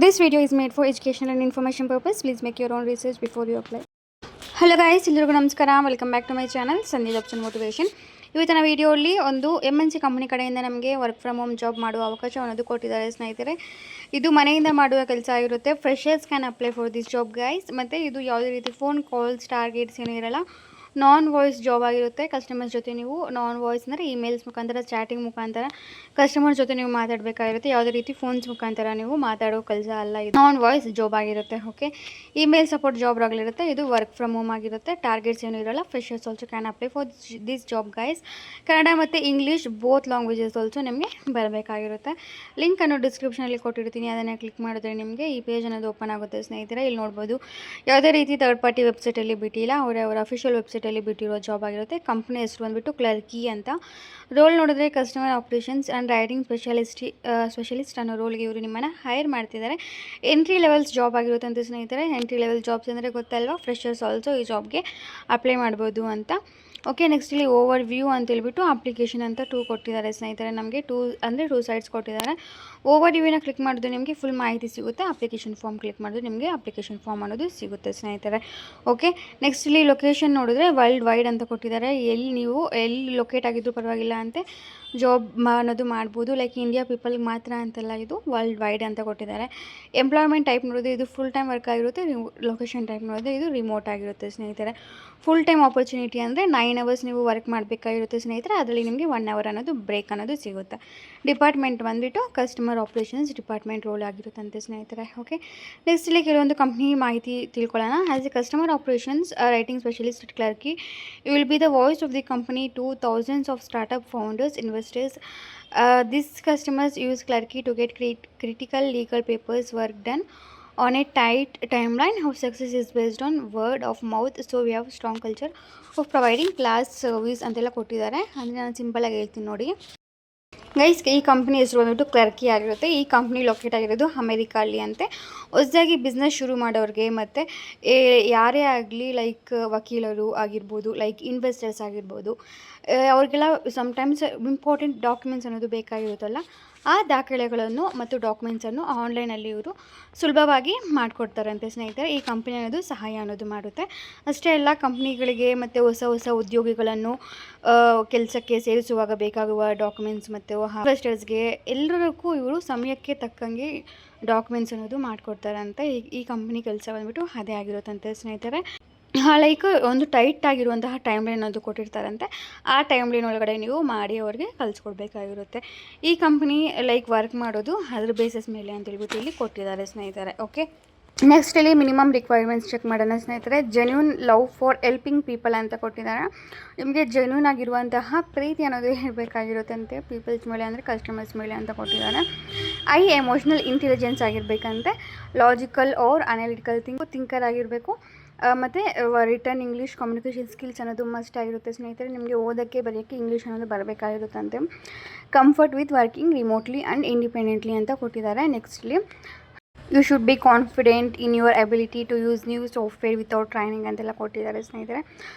This video is made for educational and information purpose. Please make your own research before you apply. Hello guys, ಎಲ್ಲರಿಗೂ ನಮಸ್ಕಾರ. Welcome back to my channel Sandhya jobs and motivation. ಇವತ್ತಿನ ವಿಡಿಯೋಲಿ ಒಂದು MNC company ಕಡೆಯಿಂದ ನಮಗೆ work from home job ಮಾಡುವ ಅವಕಾಶ ಅನ್ನೋದು ಕೊಟ್ಟಿದ್ದಾರೆ ಸ್ನೇಹಿತರೆ. ಇದು ಮನೆಯಿಂದ ಮಾಡುವ ಕೆಲಸ ಆಗಿರುತ್ತೆ. Freshers can apply for this job guys. ಮತ್ತು ಇದು ಯಾವುದೇ ರೀತಿ ಫೋನ್ ಕಾಲ್ಸ್ ಟಾರ್ಗೆಟ್ಸ್ ಏನೂ ಇರಲ್ಲ. ನಾನ್ ವಾಯ್ಸ್ ಜಾಬ್ ಆಗಿರುತ್ತೆ. ಕಸ್ಟಮರ್ಸ್ ಜೊತೆ ನೀವು ನಾನ್ ವಾಯ್ಸ್ ಅಂದರೆ ಇಮೇಲ್ಸ್ ಮುಖಾಂತರ, ಚಾಟಿಂಗ್ ಮುಖಾಂತರ ಕಸ್ಟಮರ್ ಜೊತೆ ನೀವು ಮಾತಾಡಬೇಕಾಗಿರುತ್ತೆ. ಯಾವುದೇ ರೀತಿ ಫೋನ್ಸ್ ಮುಖಾಂತರ ನೀವು ಮಾತಾಡೋ ಕೆಲಸ ಅಲ್ಲ. ಇದು ನಾನ್ ವಾಯ್ಸ್ ಜಾಬ್ ಆಗಿರುತ್ತೆ. ಓಕೆ, ಇಮೇಲ್ ಸಪೋರ್ಟ್ ಜಾಬ್ ಆಗಿರುತ್ತೆ. ಇದು ವರ್ಕ್ ಫ್ರಮ್ ಹೋಮ್ ಆಗಿರುತ್ತೆ. ಟಾರ್ಗೆಟ್ಸ್ ಏನೂ ಇರಲ್ಲ. Freshers also can apply for this job guys. Kannada ಮತ್ತು ಇಂಗ್ಲೀಷ್ ಬೋತ್ ಲ್ಯಾಂಗ್ವೇಜಸ್ ಆಲ್ಸೋ ನಿಮಗೆ ಬರಬೇಕಾಗಿರುತ್ತೆ. ಲಿಂಕನ್ನು ಡಿಸ್ಕ್ರಿಪ್ಷನಲ್ಲಿ ಕೊಟ್ಟಿರ್ತೀನಿ. ಅದನ್ನು ಕ್ಲಿಕ್ ಮಾಡಿದ್ರೆ ನಿಮಗೆ ಈ ಪೇಜ್ ಅನ್ನೋದು ಓಪನ್ ಆಗುತ್ತೆ ಸ್ನೇಹಿತರೆ. ಇಲ್ಲಿ ನೋಡ್ಬೋದು ಯಾವುದೇ ರೀತಿ ಥರ್ಡ್ ಪಾರ್ಟಿ ವೆಬ್ಸೈಟಲ್ಲಿ ಬಿಟ್ಟಿಲ್ಲ. ಅವರ ಅಫಿಷಿಯಲ್ ವೆಬ್ಸೈಟಲ್ಲಿ ಬಿಟ್ಟಿರೋ ಜಾಬ್ ಆಗಿರುತ್ತೆ. ಕಂಪ್ನಿ ಹೆಸರು ಬಂದುಬಿಟ್ಟು ಕ್ಲರ್ಕಿ ಅಂತ. ರೋಲ್ ನೋಡಿದ್ರೆ customer operations and writing specialist ಅನ್ನೋ ರೋಲ್ಗೆ ಇವರು ನಿಮ್ಮನ್ನು ಹೈರ್ ಮಾಡ್ತಿದ್ದಾರೆ. ಎಂಟ್ರಿ ಲೆವೆಲ್ಸ್ ಜಾಬ್ ಆಗಿರುತ್ತೆ ಅಂತ ಸ್ನೇಹಿತರೆ. ಎಂಟ್ರಿ ಲೆವೆಲ್ ಜಾಬ್ಸ್ ಅಂದರೆ ಗೊತ್ತಲ್ವಾ, ಫ್ರೆಷರ್ಸ್ ಆಲ್ಸೋ ಈ ಜಾಬ್ಗೆ ಅಪ್ಲೈ ಮಾಡ್ಬೋದು ಅಂತ. ಓಕೆ, ನೆಕ್ಸ್ಟ್ ಇಲ್ಲಿ ಓವರ್ ವ್ಯೂ ಅಂತ ಹೇಳ್ಬಿಟ್ಟು ಅಪ್ಲಿಕೇಶನ್ ಅಂತ 2 ಕೊಟ್ಟಿದ್ದಾರೆ ಸ್ನೇಹಿತರೆ. ನಮಗೆ 2 ಸೈಡ್ಸ್ ಕೊಟ್ಟಿದ್ದಾರೆ. ಓವರ್ ವ್ಯೂನ ಕ್ಲಿಕ್ ಮಾಡಿದ್ರೆ ನಿಮಗೆ ಫುಲ್ ಮಾಹಿತಿ ಸಿಗುತ್ತೆ. ಅಪ್ಲಿಕೇಶನ್ ಫಾರ್ಮ್ ಕ್ಲಿಕ್ ಮಾಡಿದ್ರೆ ನಿಮಗೆ ಅಪ್ಲಿಕೇಶನ್ ಫಾರ್ಮ್ ಅನ್ನೋದು ಸಿಗುತ್ತೆ ಸ್ನೇಹಿತರೆ. ಓಕೆ, ನೆಕ್ಸ್ಟ್ ಇಲ್ಲಿ ಲೊಕೇಶನ್ ನೋಡಿದ್ರೆ ವರ್ಲ್ಡ್ ವೈಡ್ ಅಂತ ಕೊಟ್ಟಿದ್ದಾರೆ. ಎಲ್ಲಿ ಲೊಕೇಟ್ ಆಗಿದ್ರು ಪರವಾಗಿಲ್ಲ ಅಂತೆ ಜಾಬ್ ಅನ್ನೋದು ಮಾಡ್ಬೋದು. ಲೈಕ್ ಇಂಡಿಯಾ ಪೀಪಲ್ಗೆ ಮಾತ್ರ ಅಂತಲ್ಲ, ಇದು ವರ್ಲ್ಡ್ ವೈಡ್ ಅಂತ ಕೊಟ್ಟಿದ್ದಾರೆ. ಎಂಪ್ಲಾಯ್ಮೆಂಟ್ ಟೈಪ್ ನೋಡಿದ್ರೆ ಇದು ಫುಲ್ ಟೈಮ್ ವರ್ಕ್ ಆಗಿರುತ್ತೆ. ಲೊಕೇಶನ್ ಟೈಪ್ ನೋಡಿದ್ರೆ ಇದು ರಿಮೋಟ್ ಆಗಿರುತ್ತೆ ಸ್ನೇಹಿತರೆ. ಫುಲ್ ಟೈಮ್ ಆಪರ್ಚುನಿಟಿ ಅಂದರೆ 9 ಅವರ್ಸ್ ನೀವು ವರ್ಕ್ ಮಾಡಬೇಕಾಗಿರುತ್ತೆ ಸ್ನೇಹಿತರೆ. ಅದರಲ್ಲಿ ನಿಮಗೆ 1 ಅವರ್ ಅನ್ನೋದು ಬ್ರೇಕ್ ಅನ್ನೋದು ಸಿಗುತ್ತೆ. ಡಿಪಾರ್ಟ್ಮೆಂಟ್ ಬಂದುಬಿಟ್ಟು ಕಸ್ಟಮರ್ ಆಪ್ರೇಷನ್ಸ್ ಡಿಪಾರ್ಟ್ಮೆಂಟ್ ರೋಲ್ ಆಗಿರುತ್ತಂತೆ ಸ್ನೇಹಿತರೆ. ಓಕೆ, ನೆಕ್ಸ್ಟ್ ಇಲ್ಲಿ ಕೆಲವೊಂದು ಕಂಪ್ನಿ ಮಾಹಿತಿ ತಿಳ್ಕೊಳ್ಳೋಣ. As a customer operations writing specialist at Clerky, you will be the voice of the company to thousands of startup founders, investors. These customers use Clerky to get critical legal papers work done on a tight timeline. Our success is based on word of mouth, so we have strong culture of providing class service ಅಂತೆಲ್ಲ ಕೊಟ್ಟಿದ್ದಾರೆ. ಅಂದರೆ ನಾನು ಸಿಂಪಲಾಗಿ ಹೇಳ್ತೀನಿ ನೋಡಿ guys. ಈ company ಹೆಸರು ಬಂದ್ಬಿಟ್ಟು ಕ್ಲರ್ಕಿ ಆಗಿರುತ್ತೆ. ಈ ಕಂಪ್ನಿ ಲೊಕೇಟ್ ಆಗಿರೋದು ಅಮೆರಿಕಲ್ಲಿ ಅಂತೆ. ಹೊಸದಾಗಿ ಬಿಸ್ನೆಸ್ ಶುರು ಮಾಡೋರಿಗೆ ಮತ್ತು ಯಾರೇ ಆಗಲಿ, ಲೈಕ್ ವಕೀಲರು ಆಗಿರ್ಬೋದು, ಲೈಕ್ ಇನ್ವೆಸ್ಟರ್ಸ್ ಆಗಿರ್ಬೋದು, ಅವ್ರಿಗೆಲ್ಲ ಸಮ್ಟೈಮ್ಸ್ ಇಂಪಾರ್ಟೆಂಟ್ ಡಾಕ್ಯುಮೆಂಟ್ಸ್ ಅನ್ನೋದು ಬೇಕಾಗಿರುತ್ತಲ್ಲ, ಆ ದಾಖಲೆಗಳನ್ನು ಮತ್ತು ಡಾಕ್ಯುಮೆಂಟ್ಸನ್ನು ಆನ್ಲೈನಲ್ಲಿ ಇವರು ಸುಲಭವಾಗಿ ಮಾಡಿಕೊಡ್ತಾರಂತೆ ಸ್ನೇಹಿತರೆ. ಈ ಕಂಪ್ನಿ ಅನ್ನೋದು ಸಹಾಯ ಅನ್ನೋದು ಮಾಡುತ್ತೆ. ಅಷ್ಟೇ ಅಲ್ಲ, ಕಂಪ್ನಿಗಳಿಗೆ ಮತ್ತು ಹೊಸ ಉದ್ಯೋಗಿಗಳನ್ನು ಕೆಲಸಕ್ಕೆ ಸೇರಿಸುವಾಗ ಬೇಕಾಗುವ ಡಾಕ್ಯುಮೆಂಟ್ಸ್ ಮತ್ತು ಇನ್ವೆಸ್ಟರ್ಸ್ಗೆ ಎಲ್ಲರಿಗೂ ಇವರು ಸಮಯಕ್ಕೆ ತಕ್ಕಂಗೆ ಡಾಕ್ಯುಮೆಂಟ್ಸ್ ಅನ್ನೋದು ಮಾಡಿಕೊಡ್ತಾರಂತೆ. ಈ ಕಂಪ್ನಿ ಕೆಲಸ ಬಂದುಬಿಟ್ಟು ಅದೇ ಆಗಿರುತ್ತಂತೆ ಸ್ನೇಹಿತರೆ. ಲೈಕ್ ಒಂದು ಟೈಟ್ ಆಗಿರುವಂತಹ ಟೈಮ್ ಲೈನ್ ಅದು ಕೊಟ್ಟಿರ್ತಾರಂತೆ. ಆ ಟೈಮ್ ಲೈನ್ ಒಳಗಡೆ ನೀವು ಮಾಡಿ ಅವ್ರಿಗೆ ಕಲಿಸ್ಕೊಡ್ಬೇಕಾಗಿರುತ್ತೆ. ಈ ಕಂಪ್ನಿ ಲೈಕ್ ವರ್ಕ್ ಮಾಡೋದು ಅದ್ರ ಬೇಸಿಸ್ ಮೇಲೆ ಅಂತ ಹೇಳ್ಬಿಟ್ಟು ಇಲ್ಲಿ ಕೊಟ್ಟಿದ್ದಾರೆ ಸ್ನೇಹಿತರೆ. ಓಕೆ, ನೆಕ್ಸ್ಟ್ ಇಲ್ಲಿ ಮಿನಿಮಮ್ ರಿಕ್ವೈರ್ಮೆಂಟ್ಸ್ ಚೆಕ್ ಮಾಡೋಣ ಸ್ನೇಹಿತರೆ. Genuine love for helping people ಅಂತ ಕೊಟ್ಟಿದ್ದಾರೆ. ನಿಮಗೆ ಜೆನ್ಯೂನ್ ಆಗಿರುವಂತಹ ಪ್ರೀತಿ ಅನ್ನೋದು ಇರಬೇಕಾಗಿರುತ್ತಂತೆ ಪೀಪಲ್ಸ್ ಮೇಲೆ, ಅಂದರೆ ಕಸ್ಟಮರ್ಸ್ ಮೇಲೆ ಅಂತ ಕೊಟ್ಟಿದ್ದಾರೆ. ಎಮೋಷ್ನಲ್ ಇಂಟೆಲಿಜೆನ್ಸ್ ಆಗಿರಬೇಕಂತೆ. ಲಾಜಿಕಲ್ ಆರ್ ಅನಾಲಿಟಿಕಲ್ ಥಿಂಕರ್ ಆಗಿರಬೇಕು. ಮತ್ತು ರಿಟರ್ನ್ ಇಂಗ್ಲೀಷ್ ಕಮ್ಯುನಿಕೇಷನ್ ಸ್ಕಿಲ್ಸ್ ಅನ್ನೋದು ಮಸ್ಟ್ ಆಗಿರುತ್ತೆ ಸ್ನೇಹಿತರೆ. ನಿಮಗೆ ಓದೋಕ್ಕೆ ಬರೆಯೋಕ್ಕೆ ಇಂಗ್ಲೀಷ್ ಅನ್ನೋದು ಬರಬೇಕಾಗಿರುತ್ತಂತೆ. Comfort with working remotely and independently ಅಂತ ಕೊಟ್ಟಿದ್ದಾರೆ. Nextly you should be confident in your ability to use new software without training ಅಂತೆಲ್ಲ ಕೊಟ್ಟಿದ್ದಾರೆ ಸ್ನೇಹಿತರೆ.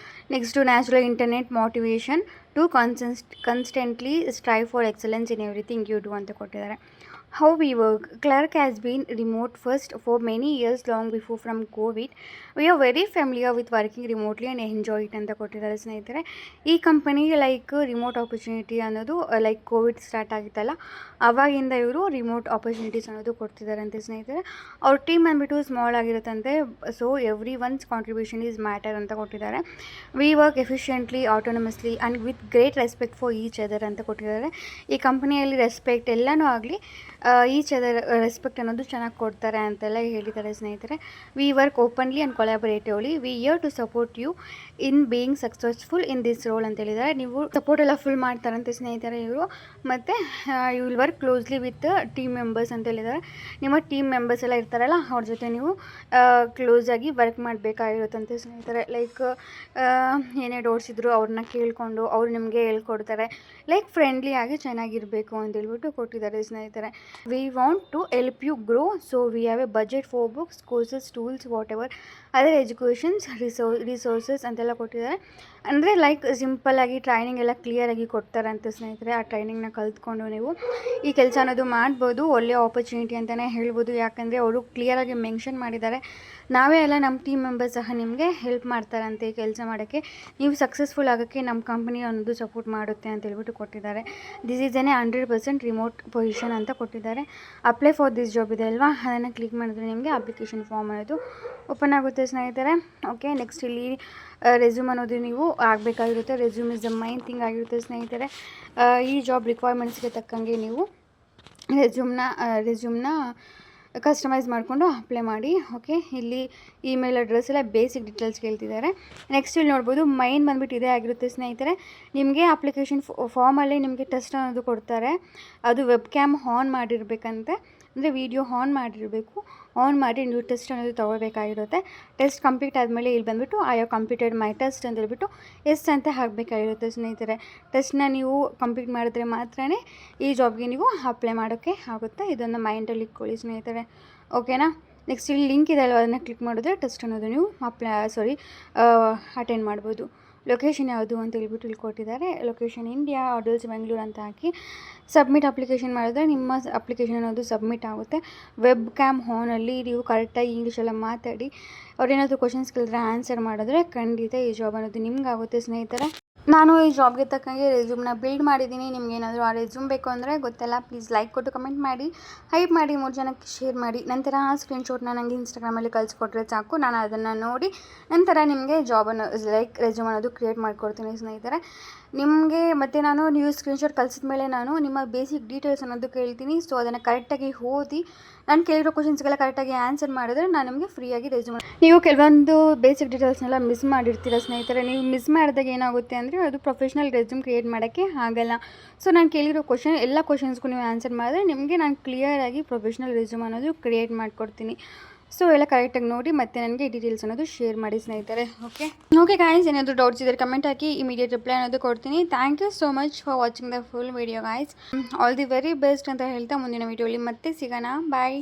Next natural internal motivation to constantly strive for excellence in everything you do ಅಂತ ಕೊಟ್ಟಿದ್ದಾರೆ. How we work. Clerk has been remote first for many years long before from COVID. We are very familiar with working remotely and enjoy it ಅಂತ ಕೊಟ್ಟಿದ್ದಾರೆ ಸ್ನೇಹಿತರೆ. ಈ company like remote opportunity ಅನ್ನೋದು like Covid start ಆಗಿತ್ತಲ್ಲ, ಆವಾಗಿಂದ ಇವರು remote opportunities ಅನ್ನೋದು ಕೊಡ್ತಿದ್ದಾರಂತೆ ಸ್ನೇಹಿತರೆ. ಅವ್ರ ಟೀಮ್ ಅಂದ್ಬಿಟ್ಟು ಸ್ಮಾಲ್ ಆಗಿರುತ್ತಂತೆ. So every one's contribution is matter ಅಂತ ಕೊಟ್ಟಿದ್ದಾರೆ. We work efficiently, autonomously and with great respect for each other ಅಂತ ಕೊಟ್ಟಿದ್ದಾರೆ. ಈ ಕಂಪನಿಯಲ್ಲಿ ರೆಸ್ಪೆಕ್ಟ್ ಎಲ್ಲನೂ ಆಗಲಿ, ಈಚ್ ಅದರ್ ರೆಸ್ಪೆಕ್ಟ್ ಅನ್ನೋದು ಚೆನ್ನಾಗಿ ಕೊಡ್ತಾರೆ ಅಂತೆಲ್ಲ ಹೇಳಿದ್ದಾರೆ ಸ್ನೇಹಿತರೆ. We work openly and collaboratively. We here to support you in being successful in this role ಅಂತ ಹೇಳಿದ್ದಾರೆ. ನೀವು ಸಪೋರ್ಟ್ ಎಲ್ಲ ಫುಲ್ ಮಾಡ್ತಾರಂತೆ ಸ್ನೇಹಿತರೆ ಇವರು. ಮತ್ತು you will work closely with team members ಅಂತ ಹೇಳಿದ್ದಾರೆ. ನಿಮ್ಮ ಟೀಮ್ ಮೆಂಬರ್ಸ್ ಎಲ್ಲ ಇರ್ತಾರಲ್ಲ, ಅವ್ರ ಜೊತೆ ನೀವು ಕ್ಲೋಸಾಗಿ ವರ್ಕ್ ಮಾಡಬೇಕಾಗಿರುತ್ತಂತೆ ಸ್ನೇಹಿತರೆ. ಲೈಕ್ ಏನೇ ಡೌಟ್ಸ್ ಇದ್ದರೂ ಅವ್ರನ್ನ ಕೇಳಿಕೊಂಡು ಅವ್ರು ನಿಮಗೆ ಹೇಳ್ಕೊಡ್ತಾರೆ. ಲೈಕ್ ಫ್ರೆಂಡ್ಲಿ ಆಗಿ ಚೆನ್ನಾಗಿರಬೇಕು ಅಂತ ಹೇಳ್ಬಿಟ್ಟು ಕೊಟ್ಟಿದ್ದಾರೆ ಸ್ನೇಹಿತರೆ. We want to help you grow, so we have a budget for books, courses, tools, whatever other educations resources ಅಂತೆಲ್ಲ ಕೊಟ್ಟಿದ್ದಾರೆ. ಅಂದರೆ ಲೈಕ್ ಸಿಂಪಲ್ಲಾಗಿ ಟ್ರೈನಿಂಗ್ ಎಲ್ಲ ಕ್ಲಿಯರಾಗಿ ಕೊಡ್ತಾರಂತೆ ಸ್ನೇಹಿತರೆ. ಆ ಟ್ರೈನಿಂಗ್ನ ಕಲಿತ್ಕೊಂಡು ನೀವು ಈ ಕೆಲಸ ಅನ್ನೋದು ಮಾಡ್ಬೋದು. ಒಳ್ಳೆಯ ಆಪರ್ಚುನಿಟಿ ಅಂತಲೇ ಹೇಳ್ಬೋದು. ಯಾಕಂದರೆ ಅವರು ಕ್ಲಿಯರಾಗಿ ಮೆನ್ಷನ್ ಮಾಡಿದ್ದಾರೆ, ನಾವೇ ಅಲ್ಲ ನಮ್ಮ ಟೀಮ್ ಮೆಂಬರ್ಸ್ ಸಹ ನಿಮಗೆ ಹೆಲ್ಪ್ ಮಾಡ್ತಾರಂತೆ ಈ ಕೆಲಸ ಮಾಡೋಕ್ಕೆ. ನೀವು ಸಕ್ಸಸ್ಫುಲ್ ಆಗೋಕ್ಕೆ ನಮ್ಮ ಕಂಪ್ನಿ ಅನ್ನೋದು ಸಪೋರ್ಟ್ ಮಾಡುತ್ತೆ ಅಂತ ಹೇಳ್ಬಿಟ್ಟು ಕೊಟ್ಟಿದ್ದಾರೆ. This is N 100% remote position ಅಂತ ಕೊಟ್ಟಿದ್ದಾರೆ. ಅಪ್ಲೈ ಫಾರ್ ದಿಸ್ ಜಾಬ್ ಇದೆ ಅಲ್ವಾ, ಅದನ್ನು ಕ್ಲಿಕ್ ಮಾಡಿದ್ರೆ ನಿಮಗೆ ಅಪ್ಲಿಕೇಶನ್ ಫಾರ್ಮ್ ಅನ್ನೋದು ಓಪನ್ ಆಗುತ್ತೆ ಸ್ನೇಹಿತರೆ. ಓಕೆ, ನೆಕ್ಸ್ಟ್ ಇಲ್ಲಿ ರೆಸ್ಯೂಮ್ ಅನ್ನೋದು ನೀವು ಆಗಬೇಕಾಗಿರುತ್ತೆ. Resume is the main thing ಆಗಿರುತ್ತೆ ಸ್ನೇಹಿತರೆ. ಈ ಜಾಬ್ ರಿಕ್ವೈರ್ಮೆಂಟ್ಸ್ಗೆ ತಕ್ಕಂಗೆ ನೀವು ರೆಸ್ಯೂಮ್ನ ಕಸ್ಟಮೈಸ್ ಮಾಡಿಕೊಂಡು ಅಪ್ಲೈ ಮಾಡಿ. ಓಕೆ, ಇಲ್ಲಿ ಇಮೇಲ್ ಅಡ್ರೆಸ್ ಎಲ್ಲ ಬೇಸಿಕ್ ಡೀಟೇಲ್ಸ್ ಕೇಳ್ತಿದ್ದಾರೆ. ನೆಕ್ಸ್ಟ್ ಇಲ್ಲಿ ನೋಡ್ಬೋದು ಮೈನ್ ಬಂದುಬಿಟ್ಟು ಇದೇ ಆಗಿರುತ್ತೆ ಸ್ನೇಹಿತರೆ. ನಿಮಗೆ ಅಪ್ಲಿಕೇಶನ್ ಫಾರ್ಮಲ್ಲಿ ನಿಮಗೆ ಟೆಸ್ಟ್ ಅನ್ನೋದು ಕೊಡ್ತಾರೆ. ಅದು ವೆಬ್ ಕ್ಯಾಮ್ ಆನ್ ಮಾಡಿರಬೇಕಂತೆ, ಅಂದರೆ ವೀಡಿಯೋ ಆನ್ ಮಾಡಿರಬೇಕು. ಆನ್ ಮಾಡಿ ನೀವು ಟೆಸ್ಟ್ ಅನ್ನೋದು ತೊಗೋಬೇಕಾಗಿರುತ್ತೆ. ಟೆಸ್ಟ್ ಕಂಪ್ಲೀಟ್ ಆದಮೇಲೆ ಇಲ್ಲಿ ಬಂದುಬಿಟ್ಟು I have completed my test ಅಂತ ಹೇಳ್ಬಿಟ್ಟು ಎಸ್ ಅಂತ ಹಾಕಬೇಕಾಗಿರುತ್ತೆ ಸ್ನೇಹಿತರೆ. ಟೆಸ್ಟ್ನ ನೀವು ಕಂಪ್ಲೀಟ್ ಮಾಡಿದ್ರೆ ಮಾತ್ರ ಈ ಜಾಬ್ಗೆ ನೀವು ಅಪ್ಲೈ ಮಾಡೋಕ್ಕೆ ಆಗುತ್ತೆ. ಇದನ್ನು ಮೈಂಡಲ್ಲಿ ಇಟ್ಕೊಳ್ಳಿ ಸ್ನೇಹಿತರೆ. ಓಕೆನಾ. ನೆಕ್ಸ್ಟ್ ಇಲ್ಲಿ ಲಿಂಕ್ ಇದೆ ಅಲ್ವ, ಅದನ್ನು ಕ್ಲಿಕ್ ಮಾಡಿದ್ರೆ ಟೆಸ್ಟ್ ಅನ್ನೋದು ನೀವು ಅಟೆಂಡ್ ಮಾಡ್ಬೋದು. ಲೊಕೇಶನ್ ಯಾವುದು ಅಂತ ಹೇಳ್ಬಿಟ್ಟು ಇಲ್ಲಿ ಕೊಟ್ಟಿದ್ದಾರೆ. ಲೊಕೇಶನ್ ಇಂಡಿಯಾ, ಆರ್ಡರ್ಸ್ ಬೆಂಗಳೂರು ಅಂತ ಹಾಕಿ ಸಬ್ಮಿಟ್ ಅಪ್ಲಿಕೇಶನ್ ಮಾಡಿದ್ರೆ ನಿಮ್ಮ ಅಪ್ಲಿಕೇಶನ್ ಅನ್ನೋದು ಸಬ್ಮಿಟ್ ಆಗುತ್ತೆ. ವೆಬ್ ಕ್ಯಾಮ್ ಆನಲ್ಲಿ ನೀವು ಕರೆಕ್ಟಾಗಿ ಇಂಗ್ಲೀಷೆಲ್ಲ ಮಾತಾಡಿ ಅವ್ರೇನಾದರೂ ಕ್ವಶನ್ಸ್ ಕೇಳಿದ್ರೆ ಆನ್ಸರ್ ಮಾಡಿದ್ರೆ ಖಂಡಿತ ಈ ಜಾಬ್ ಅನ್ನೋದು ನಿಮ್ಗಾಗುತ್ತೆ ಸ್ನೇಹಿತರೆ. ನಾನು ಈ ಜಾಬ್ಗೆ ತಕ್ಕಂಗೆ ರೆಸ್ಯೂಮ್ನ ಬಿಲ್ಡ್ ಮಾಡಿದ್ದೀನಿ. ನಿಮಗೇನಾದರೂ ಆ ರೆಸ್ಯೂಮ್ ಬೇಕು ಅಂದರೆ ಗೊತ್ತಲ್ಲ, ಪ್ಲೀಸ್ ಲೈಕ್ ಕೊಟ್ಟು ಕಮೆಂಟ್ ಮಾಡಿ, ಹೈಪ್ ಮಾಡಿ, 3 ಜನಕ್ಕೆ ಶೇರ್ ಮಾಡಿ. ನಂತರ ಆ ಸ್ಕ್ರೀನ್ಶಾಟ್ನ ನನಗೆ ಇನ್ಸ್ಟಾಗ್ರಾಮಲ್ಲಿ ಕಳಿಸ್ಕೊಟ್ರೆ ಸಾಕು, ನಾನು ಅದನ್ನು ನೋಡಿ ನಂತರ ನಿಮಗೆ ಜಾಬನ್ನು ರೆಸ್ಯೂಮ್ ಅನ್ನೋದು ಕ್ರಿಯೇಟ್ ಮಾಡಿಕೊಡ್ತೀನಿ ಸ್ನೇಹಿತರೆ ನಿಮಗೆ. ಮತ್ತು ನೀವು ಸ್ಕ್ರೀನ್ಶಾಟ್ ಕಳಿಸಿದ ಮೇಲೆ ನಾನು ನಿಮ್ಮ ಬೇಸಿಕ್ ಡೀಟೇಲ್ಸ್ ಅನ್ನೋದು ಕೇಳ್ತೀನಿ. ಸೊ ಅದನ್ನು ಕರೆಕ್ಟಾಗಿ ಓದಿ ನಾನು ಕೇಳಿರೋ ಕ್ವಶನ್ಸ್ಗೆಲ್ಲ ಕರೆಕ್ಟಾಗಿ ಆನ್ಸರ್ ಮಾಡಿದ್ರೆ ನಾನು ನಿಮಗೆ ಫ್ರೀಯಾಗಿ ರೆಸ್ಯೂಮ್. ನೀವು ಕೆಲವೊಂದು ಬೇಸಿಕ್ ಡೀಟೇಲ್ಸ್ನೆಲ್ಲ ಮಿಸ್ ಮಾಡಿರ್ತೀರ ಸ್ನೇಹಿತರೆ. ನೀವು ಮಿಸ್ ಮಾಡಿದಾಗ ಏನಾಗುತ್ತೆ ಅಂದರೆ ಅದು ಪ್ರೊಫೆಷ್ನಲ್ ರೆಸ್ಯೂಮ್ ಕ್ರಿಯೇಟ್ ಮಾಡೋಕ್ಕೆ ಆಗಲ್ಲ. ಸೊ ನಾನು ಕೇಳಿರೋ ಎಲ್ಲ ಕ್ವಶನ್ಸ್ಗೂ ನೀವು ಆನ್ಸರ್ ಮಾಡಿದ್ರೆ ನಿಮಗೆ ನಾನು ಕ್ಲಿಯರಾಗಿ ಪ್ರೊಫೆಷ್ನಲ್ ರೆಸ್ಯೂಮ್ ಅನ್ನೋದು ಕ್ರಿಯೇಟ್ ಮಾಡಿಕೊಡ್ತೀನಿ. ಸೊ ಎಲ್ಲ ಕರೆಕ್ಟಾಗಿ ನೋಡಿ ಮತ್ತು ನನಗೆ ಡೀಟೇಲ್ಸ್ ಅನ್ನೋದು ಶೇರ್ ಮಾಡಿ ಸ್ನೇಹಿತರೆ. ಓಕೆ ಗಾಯ್ಸ್, ಏನಾದರೂ ಡೌಟ್ಸ್ ಇದ್ದರೆ ಕಮೆಂಟ್ ಹಾಕಿ, ಇಮಿಡಿಯೇಟ್ ರಿಪ್ಲೈ ಅನ್ನೋದು ಕೊಡ್ತೀನಿ. Thank you so much for watching the full video guys. All the very best ಅಂತ ಹೇಳ್ತಾ ಮುಂದಿನ ವೀಡಿಯೋಲಿ ಮತ್ತೆ ಸಿಗೋಣ. ಬಾಯ್.